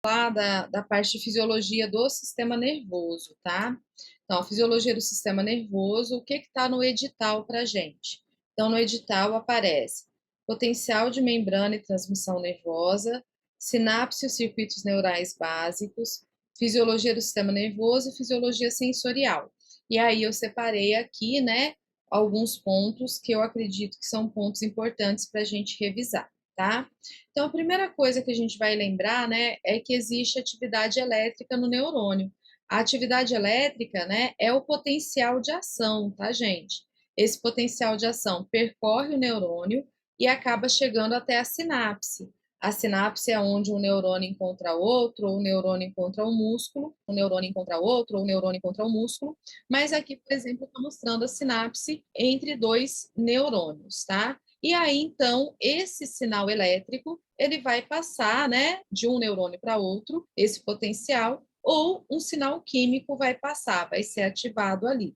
Falar da parte de fisiologia do sistema nervoso, tá? Então, a fisiologia do sistema nervoso, o que está no edital para a gente? Então, no edital aparece potencial de membrana e transmissão nervosa, sinapse e circuitos neurais básicos, fisiologia do sistema nervoso e fisiologia sensorial. E aí eu separei aqui, né, alguns pontos que eu acredito que são pontos importantes para a gente revisar, tá? Então, a primeira coisa que a gente vai lembrar, né, é que existe atividade elétrica no neurônio. A atividade elétrica, né, é o potencial de ação, tá, gente? Esse potencial de ação percorre o neurônio e acaba chegando até a sinapse. A sinapse é onde um neurônio encontra outro, ou o neurônio encontra o músculo, o neurônio encontra outro, ou o neurônio encontra o músculo. Mas aqui, por exemplo, está mostrando a sinapse entre dois neurônios, tá? E aí, então, esse sinal elétrico, ele vai passar, né, de um neurônio para outro, esse potencial, ou um sinal químico vai passar, vai ser ativado ali.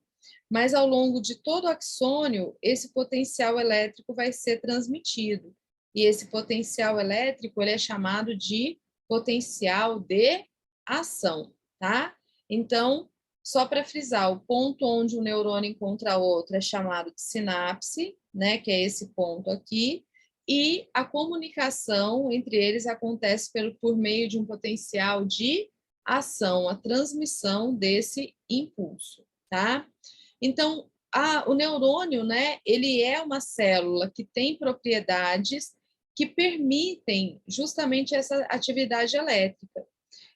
Mas ao longo de todo o axônio, esse potencial elétrico vai ser transmitido. E esse potencial elétrico, ele é chamado de potencial de ação, tá? Então, só para frisar, o ponto onde um neurônio encontra outro é chamado de sinapse, né, que é esse ponto aqui, e a comunicação entre eles acontece por meio de um potencial de ação, a transmissão desse impulso, tá? Então, o neurônio, né, ele é uma célula que tem propriedades que permitem justamente essa atividade elétrica.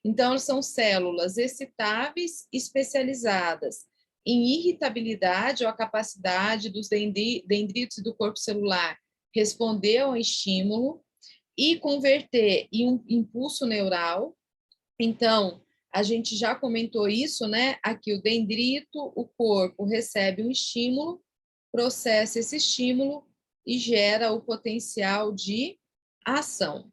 Então, são células excitáveis especializadas em irritabilidade ou a capacidade dos dendritos do corpo celular responder ao estímulo e converter em um impulso neural. Então, a gente já comentou isso, né? Aqui o dendrito, o corpo recebe um estímulo, processa esse estímulo e gera o potencial de ação.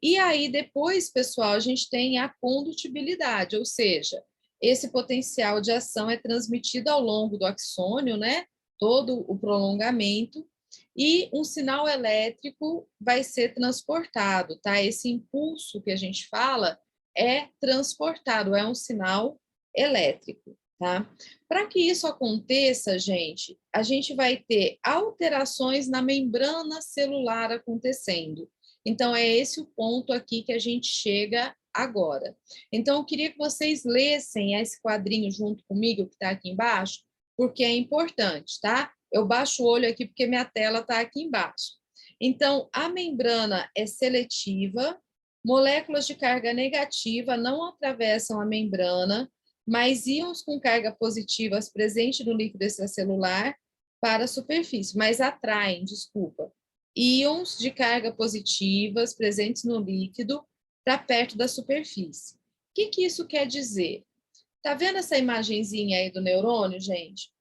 E aí, depois, pessoal, a gente tem a condutibilidade, ou seja, esse potencial de ação é transmitido ao longo do axônio, né? Todo o prolongamento, e um sinal elétrico vai ser transportado, tá? Esse impulso que a gente fala é transportado, é um sinal elétrico, tá? Para que isso aconteça, gente, a gente vai ter alterações na membrana celular acontecendo. Então, é esse o ponto aqui que a gente chega agora. Então, eu queria que vocês lessem esse quadrinho junto comigo, que está aqui embaixo, porque é importante, tá? Eu baixo o olho aqui porque minha tela está aqui embaixo. Então, a membrana é seletiva, moléculas de carga negativa não atravessam a membrana, mas íons com carga positivas presentes no líquido extracelular para a superfície, mas atraem, desculpa, íons de carga positivas presentes no líquido para perto da superfície. O que isso quer dizer? Tá vendo essa imagenzinha aí do neurônio, gente?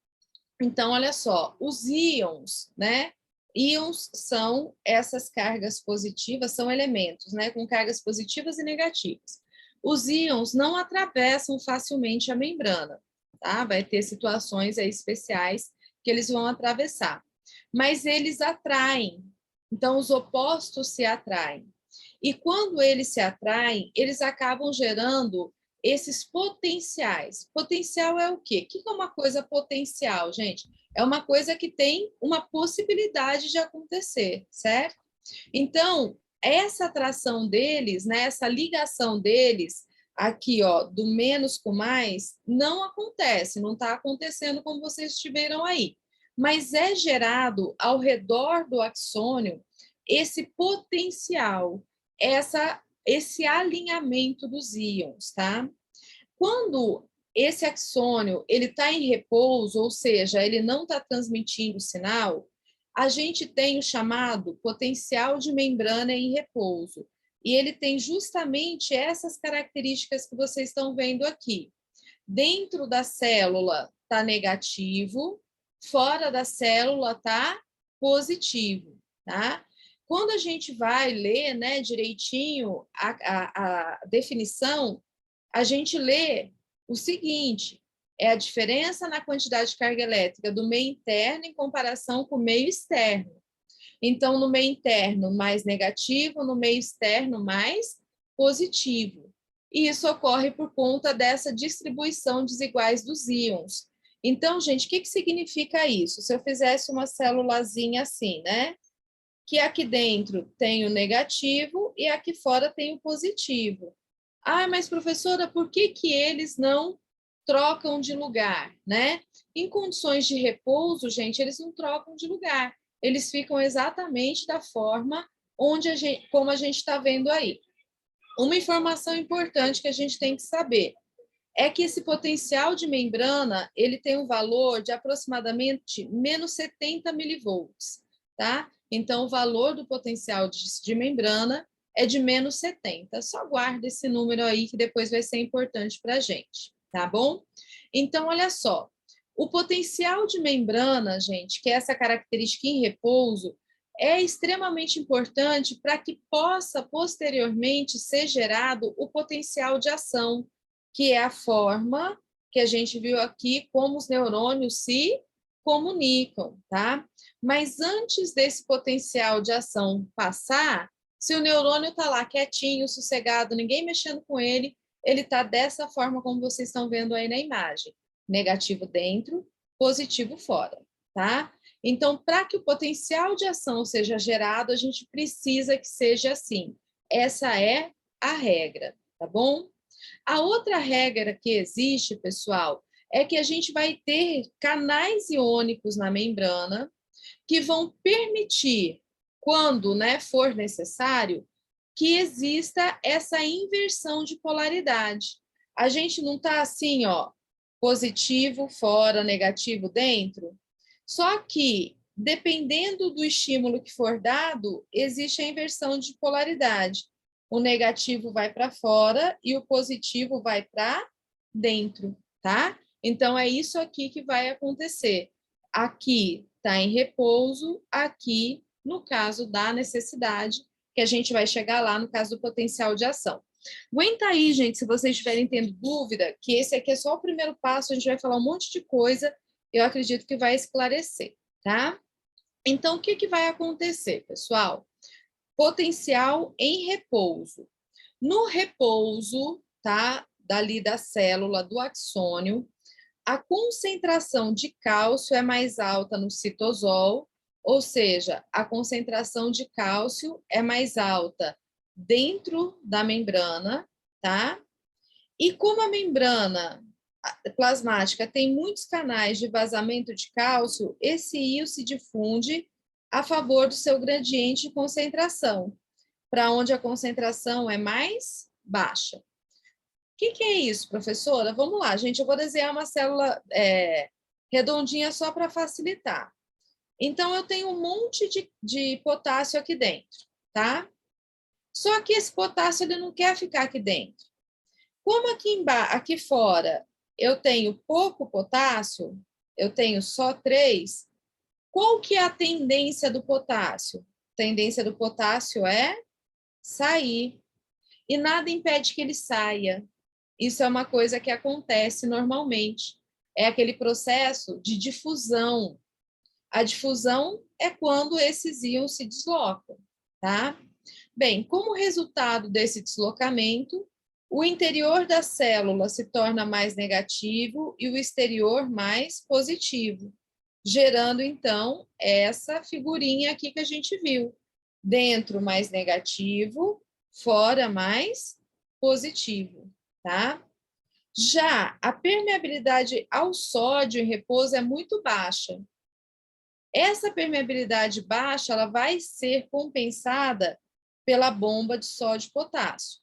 Então, olha só, os íons, né? Íons são essas cargas positivas, são elementos, né, com cargas positivas e negativas. Os íons não atravessam facilmente a membrana, tá? Vai ter situações aí especiais que eles vão atravessar, mas eles atraem. Então, os opostos se atraem. E quando eles se atraem, eles acabam gerando esses potenciais. Potencial é o quê? O que é uma coisa potencial, gente? É uma coisa que tem uma possibilidade de acontecer, certo? Então, essa atração deles, né, essa ligação deles, aqui, ó, do menos com mais, não acontece, não está acontecendo como vocês estiveram aí. Mas é gerado ao redor do axônio esse potencial, esse alinhamento dos íons, tá? Quando esse axônio ele está em repouso, ou seja, ele não está transmitindo sinal, a gente tem o chamado potencial de membrana em repouso. E ele tem justamente essas características que vocês estão vendo aqui. Dentro da célula está negativo, fora da célula está positivo, tá? Quando a gente vai ler, né, direitinho a definição, a gente lê o seguinte: é a diferença na quantidade de carga elétrica do meio interno em comparação com o meio externo. Então, no meio interno, mais negativo, no meio externo, mais positivo. E isso ocorre por conta dessa distribuição desiguais dos íons. Então, gente, o que significa isso? Se eu fizesse uma célulazinha assim, né? Que aqui dentro tem o negativo e aqui fora tem o positivo. Ah, mas professora, por que eles não trocam de lugar, né? Em condições de repouso, gente, eles não trocam de lugar. Eles ficam exatamente da forma como a gente está vendo aí. Uma informação importante que a gente tem que saber é que esse potencial de membrana ele tem um valor de aproximadamente menos 70 milivolts, tá? Então, o valor do potencial de membrana é de menos 70. Só guarda esse número aí que depois vai ser importante para a gente, tá bom? Então, olha só, o potencial de membrana, gente, que é essa característica em repouso, é extremamente importante para que possa posteriormente ser gerado o potencial de ação, que é a forma que a gente viu aqui como os neurônios se comunicam, tá? Mas antes desse potencial de ação passar, se o neurônio está lá quietinho, sossegado, ninguém mexendo com ele, ele está dessa forma como vocês estão vendo aí na imagem. Negativo dentro, positivo fora, tá? Então, para que o potencial de ação seja gerado, a gente precisa que seja assim. Essa é a regra, tá bom? A outra regra que existe, pessoal, é que a gente vai ter canais iônicos na membrana que vão permitir, quando for necessário, que exista essa inversão de polaridade. A gente não está assim, ó, positivo fora, negativo dentro. Só que, dependendo do estímulo que for dado, existe a inversão de polaridade. O negativo vai para fora e o positivo vai para dentro, tá? Então, é isso aqui que vai acontecer. Aqui está em repouso, aqui, no caso da necessidade, que a gente vai chegar lá no caso do potencial de ação. Aguenta aí, gente, se vocês estiverem tendo dúvida, que esse aqui é só o primeiro passo, a gente vai falar um monte de coisa, eu acredito que vai esclarecer, tá? Então, o que vai acontecer, pessoal? Potencial em repouso. No repouso, tá? Dali da célula, do axônio, a concentração de cálcio é mais alta no citosol, ou seja, a concentração de cálcio é mais alta dentro da membrana, tá? E como a membrana plasmática tem muitos canais de vazamento de cálcio, esse íon se difunde a favor do seu gradiente de concentração, para onde a concentração é mais baixa. O que é isso, professora? Vamos lá, gente, eu vou desenhar uma célula redondinha só para facilitar. Então, eu tenho um monte de potássio aqui dentro, tá? Só que esse potássio ele não quer ficar aqui dentro. Como aqui fora eu tenho pouco potássio, eu tenho só 3, qual que é a tendência do potássio? A tendência do potássio é sair. E nada impede que ele saia. Isso é uma coisa que acontece normalmente. É aquele processo de difusão. A difusão é quando esses íons se deslocam, tá? Bem, como resultado desse deslocamento, o interior da célula se torna mais negativo e o exterior mais positivo, gerando, então, essa figurinha aqui que a gente viu. Dentro mais negativo, fora mais positivo, tá? Já a permeabilidade ao sódio em repouso é muito baixa. Essa permeabilidade baixa ela vai ser compensada pela bomba de sódio e potássio.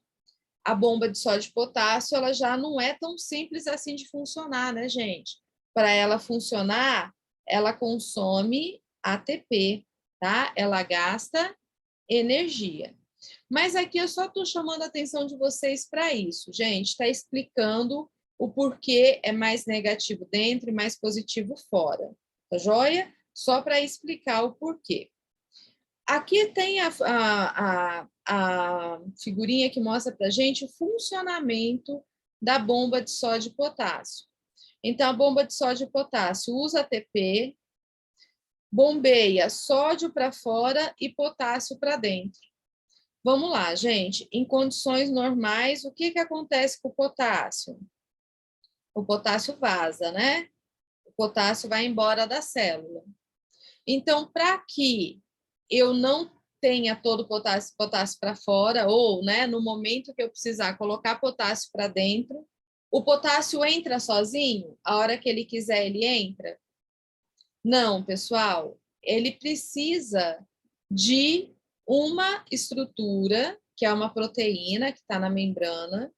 A bomba de sódio e potássio ela já não é tão simples assim de funcionar, né, gente? Para ela funcionar, ela consome ATP, tá? Ela gasta energia. Mas aqui eu só estou chamando a atenção de vocês para isso, gente. Está explicando o porquê é mais negativo dentro e mais positivo fora. Tá joia? Só para explicar o porquê. Aqui tem a figurinha que mostra para a gente o funcionamento da bomba de sódio e potássio. Então, a bomba de sódio e potássio usa ATP, bombeia sódio para fora e potássio para dentro. Vamos lá, gente. Em condições normais, o que acontece com o potássio? O potássio vaza, né? O potássio vai embora da célula. Então, para que eu não tenha todo o potássio para fora, ou, né, no momento que eu precisar colocar potássio para dentro, o potássio entra sozinho? A hora que ele quiser, ele entra? Não, pessoal. Ele precisa de uma estrutura, que é uma proteína que está na membrana,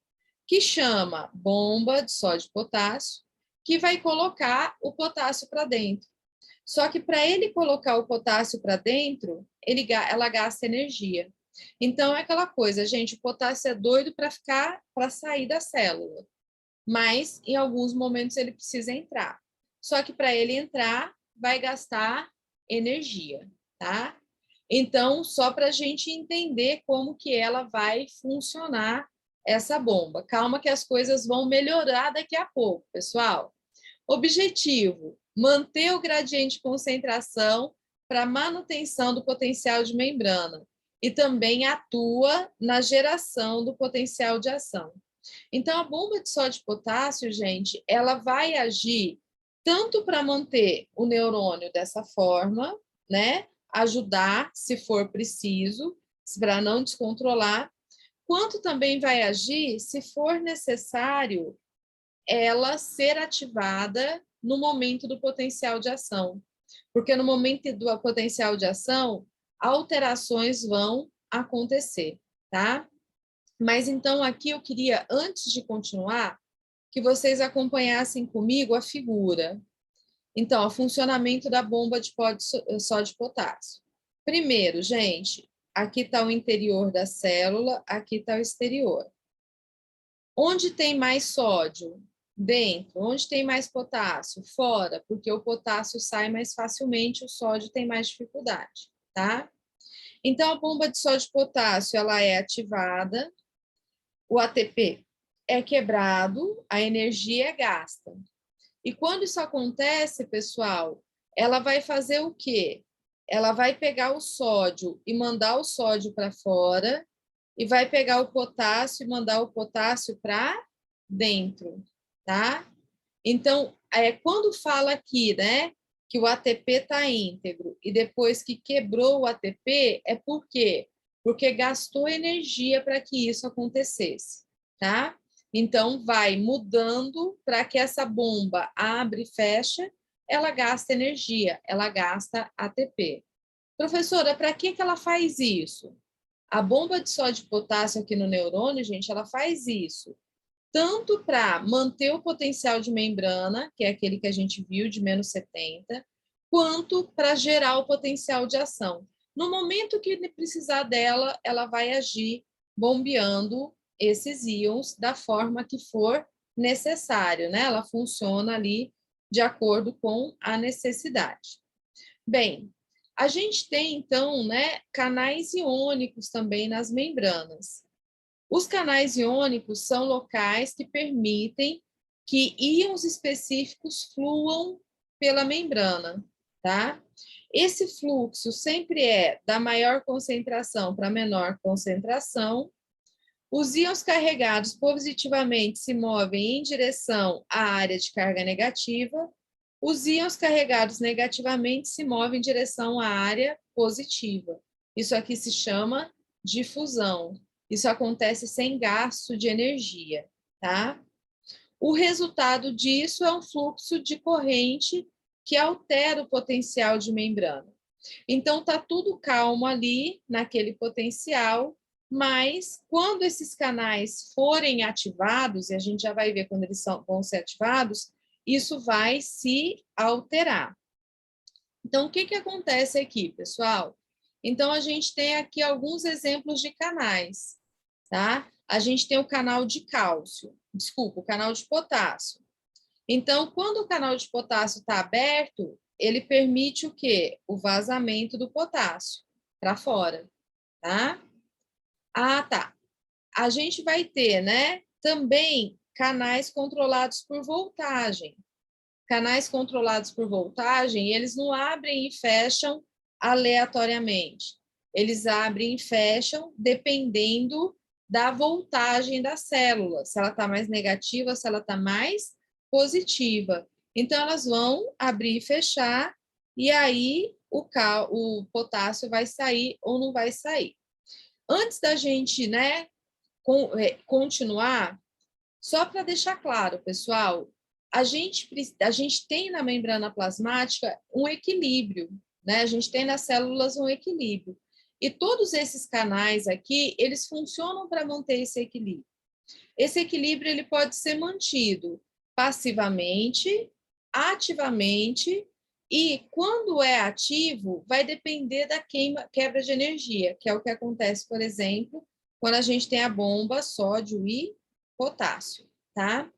que chama bomba de sódio e potássio, que vai colocar o potássio para dentro. Só que para ele colocar o potássio para dentro, ela gasta energia. Então é aquela coisa, gente, o potássio é doido para sair da célula, mas em alguns momentos ele precisa entrar. Só que para ele entrar, vai gastar energia, tá? Então, só para a gente entender como que ela vai funcionar essa bomba. Calma que as coisas vão melhorar daqui a pouco, pessoal. Objetivo: manter o gradiente de concentração para manutenção do potencial de membrana e também atua na geração do potencial de ação. Então, a bomba de sódio e potássio, gente, ela vai agir tanto para manter o neurônio dessa forma, né? Ajudar, se for preciso, para não descontrolar, quanto também vai agir, se for necessário, ela ser ativada no momento do potencial de ação. Porque no momento do potencial de ação, alterações vão acontecer, tá? Mas então aqui eu queria, antes de continuar, que vocês acompanhassem comigo a figura. Então, o funcionamento da bomba de sódio e potássio. Primeiro, gente, aqui está o interior da célula, aqui está o exterior. Onde tem mais sódio? Dentro. Onde tem mais potássio? Fora, porque o potássio sai mais facilmente, o sódio tem mais dificuldade, tá? Então, a bomba de sódio e potássio, ela é ativada, o ATP é quebrado, a energia é gasta. E quando isso acontece, pessoal, ela vai fazer o quê? Ela vai pegar o sódio e mandar o sódio para fora, e vai pegar o potássio e mandar o potássio para dentro, tá? Então, quando fala aqui, né, que o ATP está íntegro e depois que quebrou o ATP, é por quê? Porque gastou energia para que isso acontecesse, tá? Então, vai mudando para que essa bomba abre e fecha, ela gasta energia, ela gasta ATP. Professora, para que ela faz isso? A bomba de sódio e potássio aqui no neurônio, gente, ela faz isso tanto para manter o potencial de membrana, que é aquele que a gente viu de menos 70, quanto para gerar o potencial de ação. No momento que precisar dela, ela vai agir bombeando esses íons da forma que for necessário, né? Ela funciona ali de acordo com a necessidade. Bem, a gente tem, então, né, canais iônicos também nas membranas. Os canais iônicos são locais que permitem que íons específicos fluam pela membrana, tá? Esse fluxo sempre é da maior concentração para a menor concentração. Os íons carregados positivamente se movem em direção à área de carga negativa. Os íons carregados negativamente se movem em direção à área positiva. Isso aqui se chama difusão. Isso acontece sem gasto de energia, tá? O resultado disso é um fluxo de corrente que altera o potencial de membrana. Então, tá tudo calmo ali, naquele potencial, mas quando esses canais forem ativados, e a gente já vai ver quando eles vão ser ativados, isso vai se alterar. Então, o que acontece aqui, pessoal? Então, a gente tem aqui alguns exemplos de canais, tá? A gente tem o canal de cálcio, desculpa, o canal de potássio. Então, quando o canal de potássio está aberto, ele permite o quê? O vazamento do potássio para fora, tá? Ah, tá. A gente vai ter, né, também canais controlados por voltagem. Canais controlados por voltagem, eles não abrem e fecham aleatoriamente. eles abrem e fecham dependendo da voltagem da célula, se ela está mais negativa, se ela está mais positiva. Então, elas vão abrir e fechar, e aí o potássio vai sair ou não vai sair. Antes da gente, né, continuar, só para deixar claro, pessoal, a gente tem na membrana plasmática um equilíbrio, né? A gente tem nas células um equilíbrio. E todos esses canais aqui, eles funcionam para manter esse equilíbrio. Esse equilíbrio ele pode ser mantido passivamente, ativamente, e quando é ativo, vai depender da quebra de energia, que é o que acontece, por exemplo, quando a gente tem a bomba sódio e potássio, tá?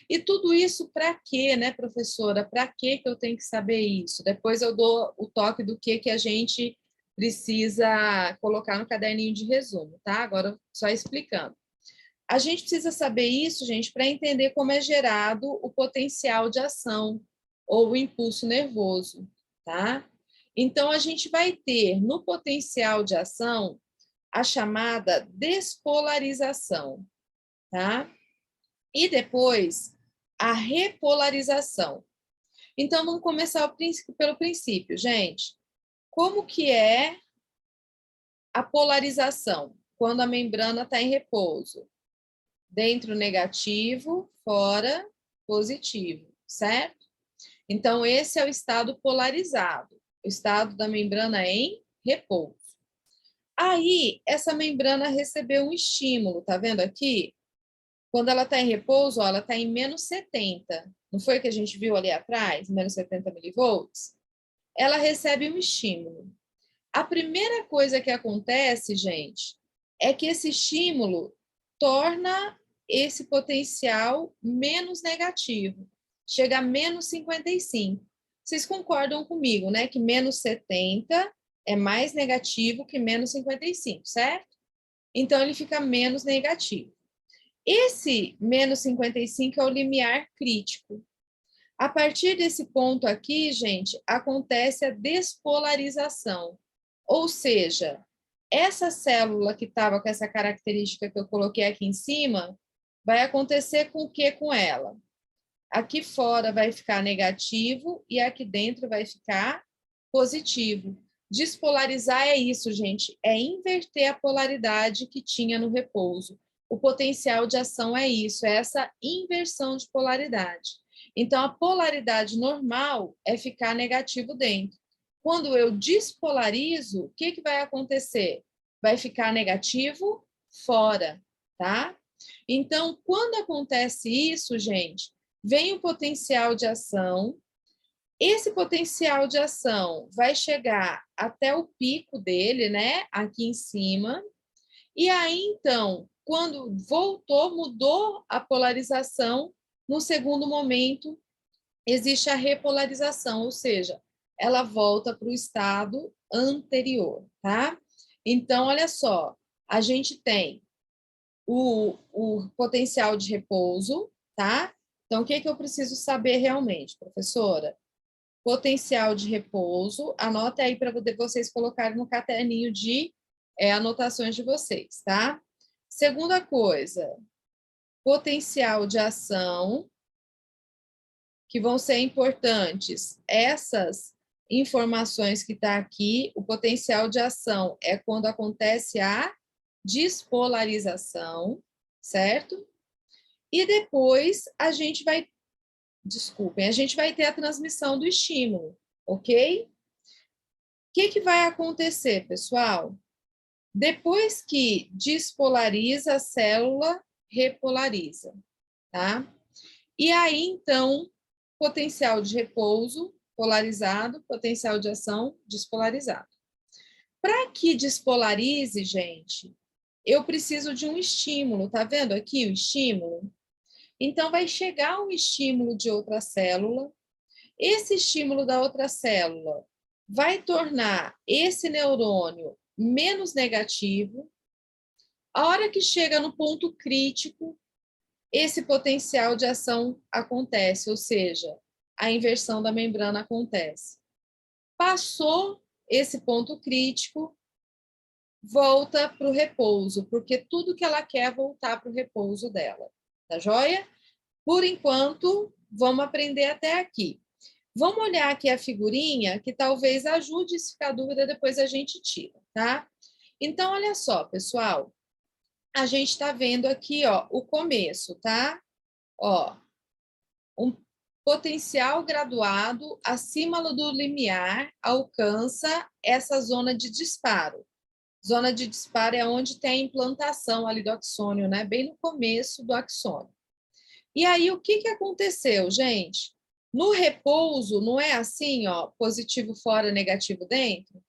E tudo isso para quê, né, professora? Para que eu tenho que saber isso? Depois eu dou o toque do que a gente precisa colocar no caderninho de resumo, tá? Agora, só explicando. A gente precisa saber isso, gente, para entender como é gerado o potencial de ação ou o impulso nervoso, tá? Então, a gente vai ter no potencial de ação a chamada despolarização, tá? E depois a repolarização. Então, vamos começar pelo princípio, gente. Como que é a polarização quando a membrana está em repouso? Dentro negativo, fora positivo, certo? Então, esse é o estado polarizado, o estado da membrana em repouso. Aí, essa membrana recebeu um estímulo, tá vendo aqui? Quando ela está em repouso, ó, ela está em menos 70. Não foi o que a gente viu ali atrás? Menos 70 milivolts? Ela recebe um estímulo. A primeira coisa que acontece, gente, é que esse estímulo torna esse potencial menos negativo. Chega a menos 55. Vocês concordam comigo, né? Que menos 70 é mais negativo que menos 55, certo? Então, ele fica menos negativo. Esse menos 55 é o limiar crítico. A partir desse ponto aqui, gente, acontece a despolarização. Ou seja, essa célula que estava com essa característica que eu coloquei aqui em cima, vai acontecer com o que com ela? Aqui fora vai ficar negativo e aqui dentro vai ficar positivo. Despolarizar é isso, gente, é inverter a polaridade que tinha no repouso. O potencial de ação é isso, é essa inversão de polaridade. Então, a polaridade normal é ficar negativo dentro. Quando eu despolarizo, o que vai acontecer? Vai ficar negativo fora, tá? Então, quando acontece isso, gente, vem o potencial de ação. Esse potencial de ação vai chegar até o pico dele, né? Aqui em cima. E aí, então, quando voltou, mudou a polarização, no segundo momento, existe a repolarização, ou seja, ela volta para o estado anterior, tá? Então, olha só, a gente tem o potencial de repouso, tá? Então, o que eu preciso saber realmente, professora? Potencial de repouso, anota aí para vocês colocarem no caderninho de anotações de vocês, tá? Segunda coisa, potencial de ação, que vão ser importantes. Essas informações que está aqui, o potencial de ação é quando acontece a despolarização, certo? E depois a gente vai, desculpem, a gente vai ter a transmissão do estímulo, ok? O que vai acontecer, pessoal? Depois que despolariza a célula, repolariza, tá? E aí, então, potencial de repouso polarizado, potencial de ação despolarizado. Para que despolarize, gente, eu preciso de um estímulo, tá vendo aqui o estímulo? Então, vai chegar um estímulo de outra célula, esse estímulo da outra célula vai tornar esse neurônio menos negativo. A hora que chega no ponto crítico, esse potencial de ação acontece, ou seja, a inversão da membrana acontece. Passou esse ponto crítico, volta para o repouso, porque tudo que ela quer é voltar para o repouso dela. Tá joia? Por enquanto, vamos aprender até aqui. Vamos olhar aqui a figurinha, que talvez ajude, se ficar dúvida, depois a gente tira, tá? Então, olha só, pessoal. A gente está vendo aqui, ó, o começo, tá? Ó, um potencial graduado acima do limiar alcança essa zona de disparo. Zona de disparo é onde tem a implantação ali do axônio, né? Bem no começo do axônio. E aí, o que aconteceu, gente? No repouso, não é assim, ó, positivo fora, negativo dentro? O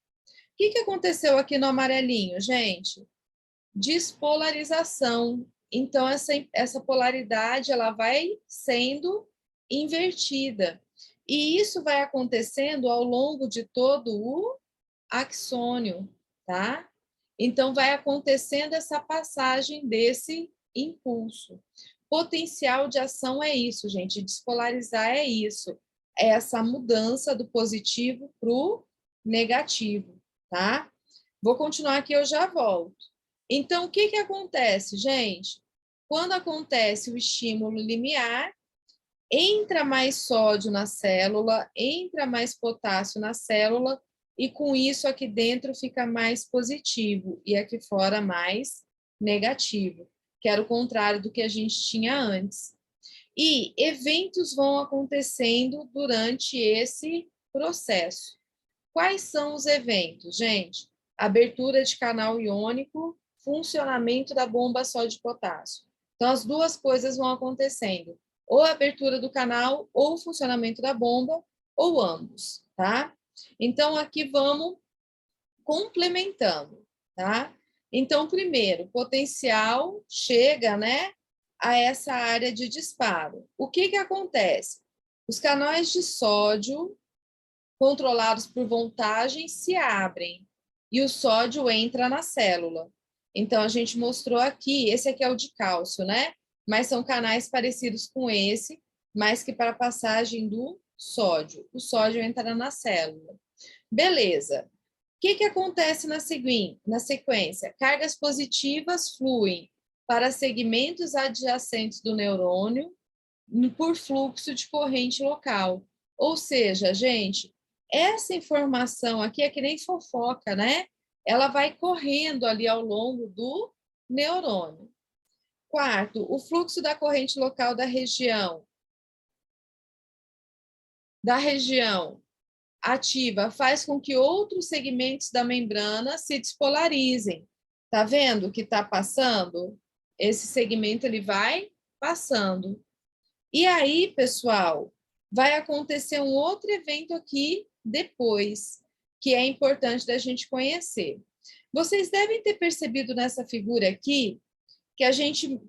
que aconteceu aqui no amarelinho, gente? Despolarização. Então, essa polaridade ela vai sendo invertida. E isso vai acontecendo ao longo de todo o axônio, tá? Então, vai acontecendo essa passagem desse impulso. Potencial de ação é isso, gente. Despolarizar é isso. É essa mudança do positivo para o negativo, tá? Vou continuar aqui, eu já volto. Então, o que acontece, gente? Quando acontece o estímulo limiar, entra mais sódio na célula, entra mais potássio na célula, e com isso aqui dentro fica mais positivo e aqui fora mais negativo, que era o contrário do que a gente tinha antes. E eventos vão acontecendo durante esse processo. Quais são os eventos, gente? Abertura de canal iônico, funcionamento da bomba sódio-potássio. Então, as duas coisas vão acontecendo. Ou a abertura do canal, ou o funcionamento da bomba, ou ambos, tá? Então, aqui vamos complementando, tá? Então, primeiro, potencial chega, né, a essa área de disparo. O que acontece? Os canais de sódio controlados por voltagem se abrem e o sódio entra na célula. Então, a gente mostrou aqui, esse aqui é o de cálcio, né? Mas são canais parecidos com esse, mas que para a passagem do sódio. O sódio entra na célula. Beleza. O que acontece na sequência? Cargas positivas fluem para segmentos adjacentes do neurônio por fluxo de corrente local. Ou seja, gente, essa informação aqui é que nem fofoca, né? Ela vai correndo ali ao longo do neurônio. Quarto, o fluxo da corrente local da região ativa faz com que outros segmentos da membrana se despolarizem. Tá vendo o que está passando? Esse segmento ele vai passando. E aí, pessoal, vai acontecer um outro evento aqui depois, que é importante da gente conhecer. Vocês devem ter percebido nessa figura aqui que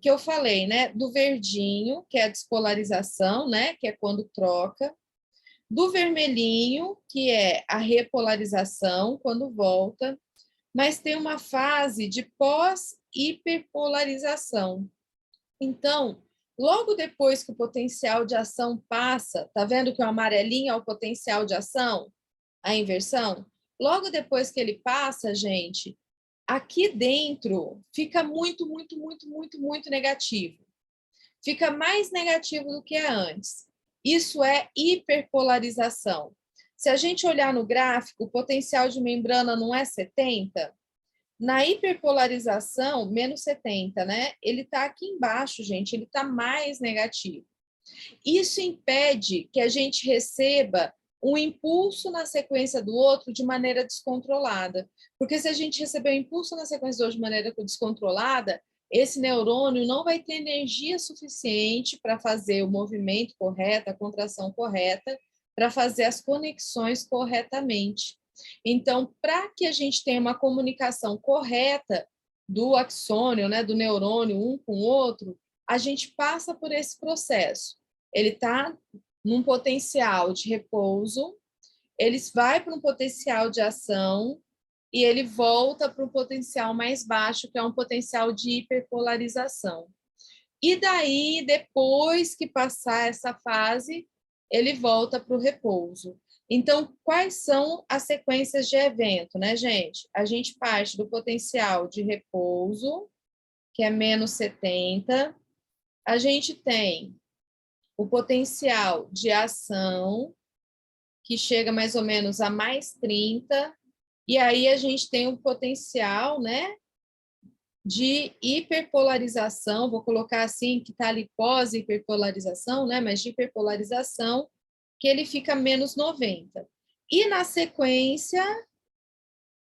eu falei, né, do verdinho, que é a despolarização, né, que é quando troca, do vermelhinho, que é a repolarização, quando volta, mas tem uma fase de pós-hiperpolarização. Então, logo depois que o potencial de ação passa, tá vendo que o amarelinho é o potencial de ação, a inversão? Logo depois que ele passa, gente, aqui dentro fica muito, muito, muito, muito, muito negativo. Fica mais negativo do que é antes. Isso é hiperpolarização. Se a gente olhar no gráfico, o potencial de membrana não é 70? Na hiperpolarização, menos 70, né? Ele está aqui embaixo, gente, ele está mais negativo. Isso impede que a gente receba um impulso na sequência do outro de maneira descontrolada. Porque se a gente receber um impulso na sequência do outro de maneira descontrolada, esse neurônio não vai ter energia suficiente para fazer o movimento correto, a contração correta, para fazer as conexões corretamente. Então, para que a gente tenha uma comunicação correta do axônio, né, do neurônio um com o outro, a gente passa por esse processo. Ele está num potencial de repouso, ele vai para um potencial de ação e ele volta para um potencial mais baixo, que é um potencial de hiperpolarização. E daí, depois que passar essa fase, ele volta para o repouso. Então, quais são as sequências de evento, né, gente? A gente parte do potencial de repouso, que é menos 70. A gente tem o potencial de ação, que chega mais ou menos a mais 30. E aí a gente tem o potencial, né, de hiperpolarização, vou colocar assim, que está ali pós-hiperpolarização, né, mas de hiperpolarização, que ele fica menos 90. E na sequência,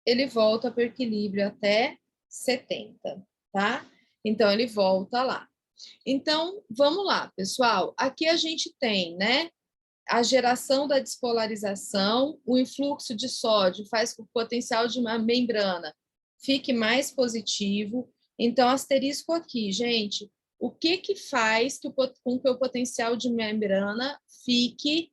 ele volta para o equilíbrio até 70, tá? Então, ele volta lá. Então, vamos lá, pessoal. Aqui a gente tem, né, a geração da despolarização, o influxo de sódio faz com que o potencial de uma membrana fique mais positivo. Então, asterisco aqui, gente, o que que faz com que o potencial de membrana fique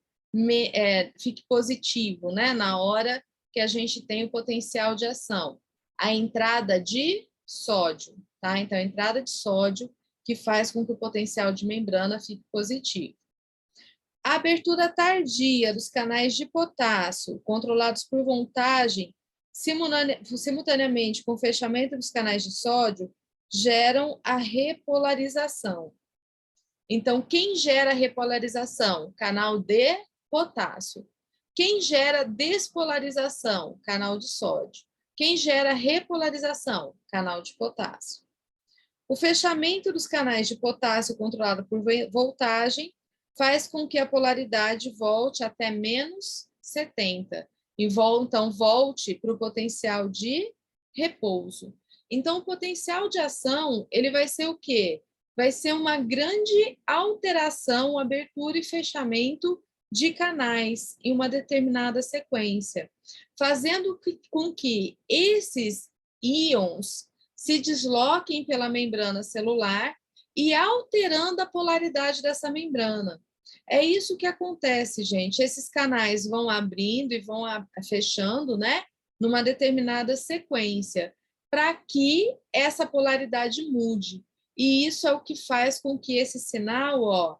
positivo, né, na hora que a gente tem o potencial de ação? A entrada de sódio, tá? Então, a entrada de sódio que faz com que o potencial de membrana fique positivo. A abertura tardia dos canais de potássio, controlados por voltagem, simultaneamente com o fechamento dos canais de sódio, geram a repolarização. Então, quem gera a repolarização? Canal de potássio. Quem gera despolarização? Canal de sódio. Quem gera repolarização? Canal de potássio. O fechamento dos canais de potássio controlado por voltagem faz com que a polaridade volte até menos 70 e então volte para o potencial de repouso. Então, o potencial de ação, ele vai ser o quê? Vai ser uma grande alteração, abertura e fechamento de canais em uma determinada sequência, fazendo com que esses íons se desloquem pela membrana celular e alterando a polaridade dessa membrana. É isso que acontece, gente. Esses canais vão abrindo e vão fechando, né? Numa determinada sequência, para que essa polaridade mude. E isso é o que faz com que esse sinal, ó,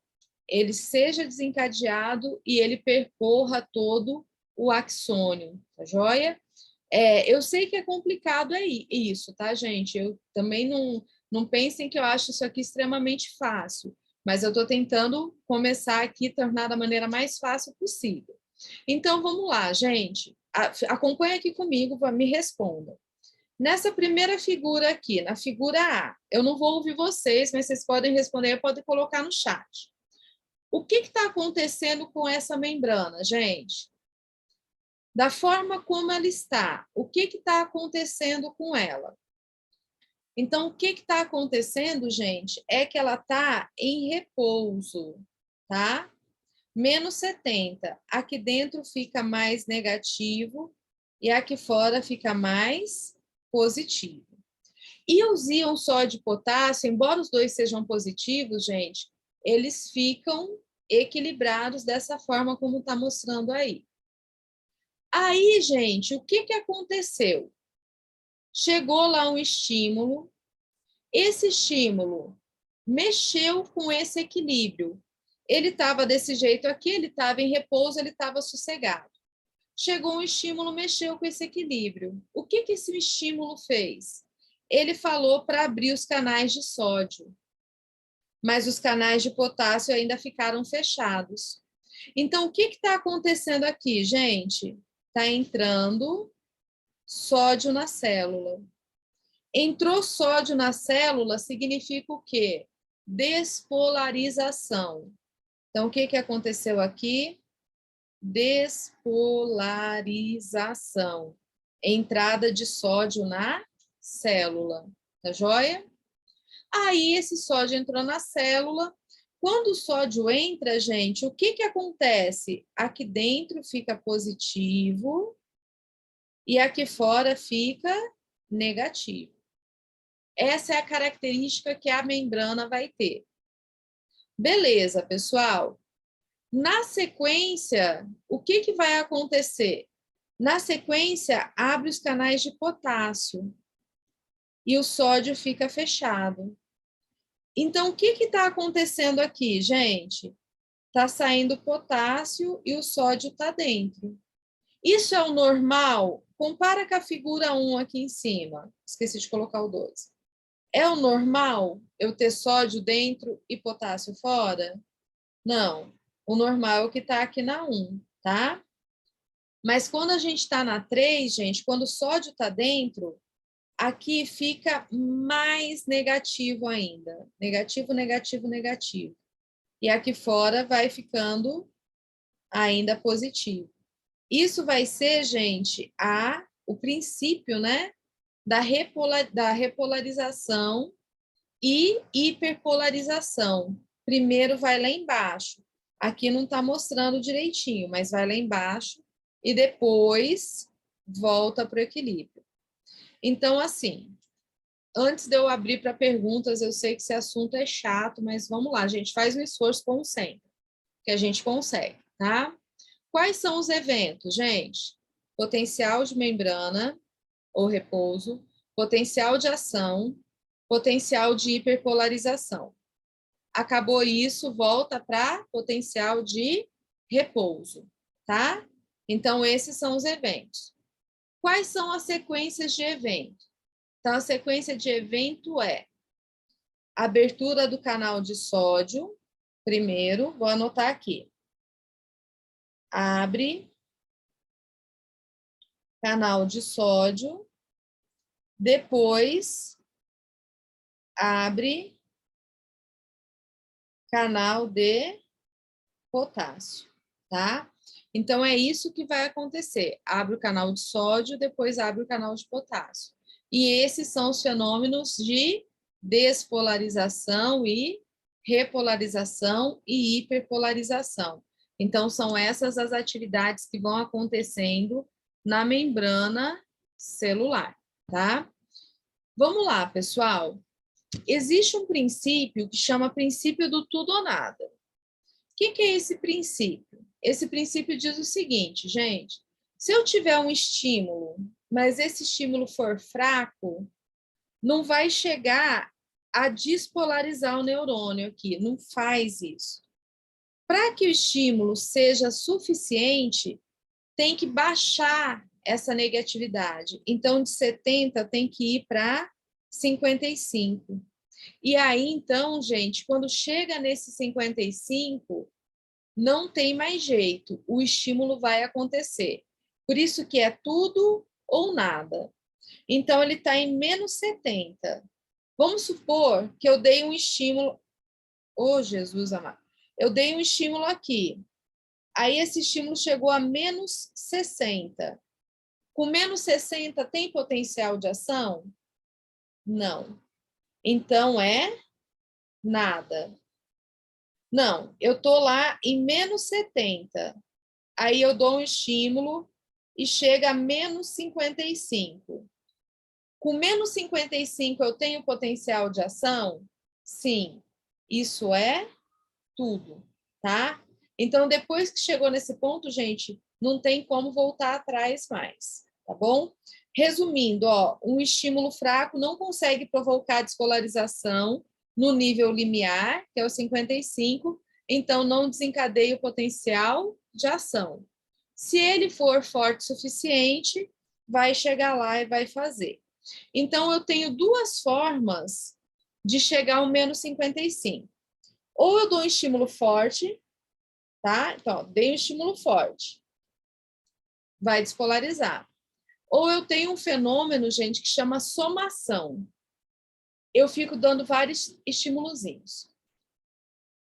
ele seja desencadeado e ele percorra todo o axônio, tá joia? Eu sei que é complicado isso, tá, gente? Eu também não pensem que eu acho isso aqui extremamente fácil, mas eu estou tentando começar aqui, tornar da maneira mais fácil possível. Então, vamos lá, gente. Acompanha aqui comigo, me responda. Nessa primeira figura aqui, na figura A, eu não vou ouvir vocês, mas vocês podem responder, podem colocar no chat. O que está acontecendo com essa membrana, gente? Da forma como ela está, o que está acontecendo com ela? Então, o que está acontecendo, gente, é que ela está em repouso, tá? Menos 70. Aqui dentro fica mais negativo e aqui fora fica mais positivo. E os íons sódio e potássio, embora os dois sejam positivos, gente, eles ficam equilibrados dessa forma como está mostrando aí. Aí, gente, o que aconteceu? Chegou lá um estímulo, esse estímulo mexeu com esse equilíbrio. Ele estava desse jeito aqui, ele estava em repouso, ele estava sossegado. Chegou um estímulo, mexeu com esse equilíbrio. O que esse estímulo fez? Ele falou para abrir os canais de sódio, mas os canais de potássio ainda ficaram fechados. Então, o que está acontecendo aqui, gente? Está entrando sódio na célula. Entrou sódio na célula significa o quê? Despolarização. Então, o que aconteceu aqui? Despolarização. Entrada de sódio na célula. Tá joia? Aí, esse sódio entrou na célula. Quando o sódio entra, gente, o que acontece? Aqui dentro fica positivo e aqui fora fica negativo. Essa é a característica que a membrana vai ter. Beleza, pessoal? Na sequência, o que vai acontecer? Na sequência, abre os canais de potássio e o sódio fica fechado. Então, o que está acontecendo aqui, gente? Está saindo potássio e o sódio está dentro. Isso é o normal? Compara com a figura 1 aqui em cima. Esqueci de colocar o 12. É o normal eu ter sódio dentro e potássio fora? Não. O normal é o que está aqui na 1, tá? Mas quando a gente está na 3, gente, quando o sódio está dentro, aqui fica mais negativo ainda. Negativo, negativo, negativo. E aqui fora vai ficando ainda positivo. Isso vai ser, gente, o princípio, né, da repolarização e hiperpolarização. Primeiro vai lá embaixo. Aqui não está mostrando direitinho, mas vai lá embaixo e depois volta para o equilíbrio. Então, assim, antes de eu abrir para perguntas, eu sei que esse assunto é chato, mas vamos lá, a gente faz um esforço como sempre, que a gente consegue, tá? Quais são os eventos, gente? Potencial de membrana ou repouso, potencial de ação, potencial de hiperpolarização. Acabou isso, volta para potencial de repouso, tá? Então, esses são os eventos. Quais são as sequências de evento? Então, a sequência de evento é abertura do canal de sódio, primeiro, vou anotar aqui. Abre canal de sódio, depois abre canal de potássio, tá? Então, é isso que vai acontecer. Abre o canal de sódio, depois abre o canal de potássio. E esses são os fenômenos de despolarização e repolarização e hiperpolarização. Então, são essas as atividades que vão acontecendo na membrana celular, tá? Vamos lá, pessoal. Existe um princípio que chama princípio do tudo ou nada. O que é esse princípio? Esse princípio diz o seguinte, gente, se eu tiver um estímulo, mas esse estímulo for fraco, não vai chegar a despolarizar o neurônio aqui, não faz isso. Para que o estímulo seja suficiente, tem que baixar essa negatividade. Então, de 70 tem que ir para 55. E aí, então, gente, quando chega nesse 55, não tem mais jeito, o estímulo vai acontecer. Por isso que é tudo ou nada. Então, ele está em menos 70. Vamos supor que eu dei um estímulo. Oh, Jesus amado. Eu dei um estímulo aqui. Aí, esse estímulo chegou a menos 60. Com menos 60, tem potencial de ação? Não. Então, é nada. Não, eu estou lá em menos 70. Aí eu dou um estímulo e chega a menos 55. Com menos 55 eu tenho potencial de ação? Sim, isso é tudo, tá? Então, depois que chegou nesse ponto, gente, não tem como voltar atrás mais, tá bom? Resumindo, ó, um estímulo fraco não consegue provocar despolarização no nível limiar, que é o 55, então não desencadeia o potencial de ação. Se ele for forte o suficiente, vai chegar lá e vai fazer. Então, eu tenho duas formas de chegar ao menos 55. Ou eu dou um estímulo forte, tá? Então, dei um estímulo forte, vai despolarizar. Ou eu tenho um fenômeno, gente, que chama somação. Eu fico dando vários estimulozinhos.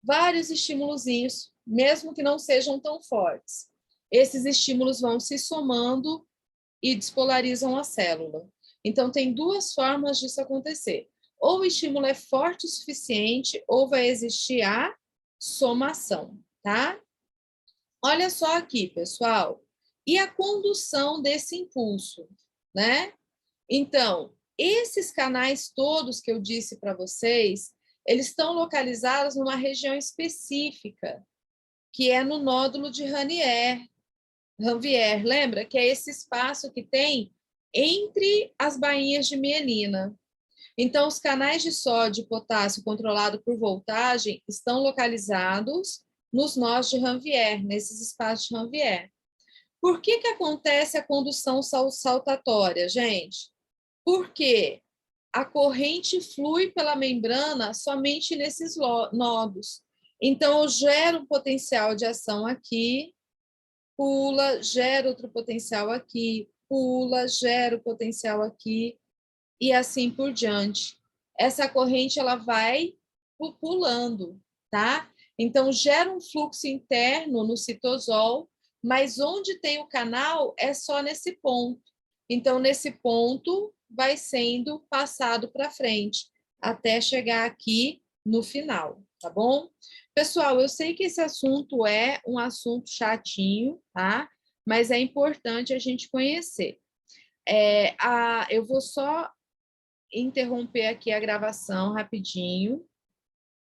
Vários estimulozinhos, mesmo que não sejam tão fortes. Esses estímulos vão se somando e despolarizam a célula. Então, tem duas formas disso acontecer. Ou o estímulo é forte o suficiente, ou vai existir a somação, tá? Olha só aqui, pessoal. E a condução desse impulso, né? Então, esses canais todos que eu disse para vocês, eles estão localizados numa região específica, que é no nódulo de Ranvier, lembra? Que é esse espaço que tem entre as bainhas de mielina. Então, os canais de sódio e potássio controlados por voltagem estão localizados nos nós de Ranvier, nesses espaços de Ranvier. Por que acontece a condução saltatória, gente? Porque a corrente flui pela membrana somente nesses nodos. Então, eu gero um potencial de ação aqui, pula, gera outro potencial aqui, pula, gera o potencial aqui, e assim por diante. Essa corrente ela vai pulando, tá? Então, gera um fluxo interno no citosol, mas onde tem o canal é só nesse ponto. Então, nesse ponto, vai sendo passado para frente, até chegar aqui no final, tá bom? Pessoal, eu sei que esse assunto é um assunto chatinho, tá? Mas é importante a gente conhecer. Eu vou só interromper aqui a gravação rapidinho.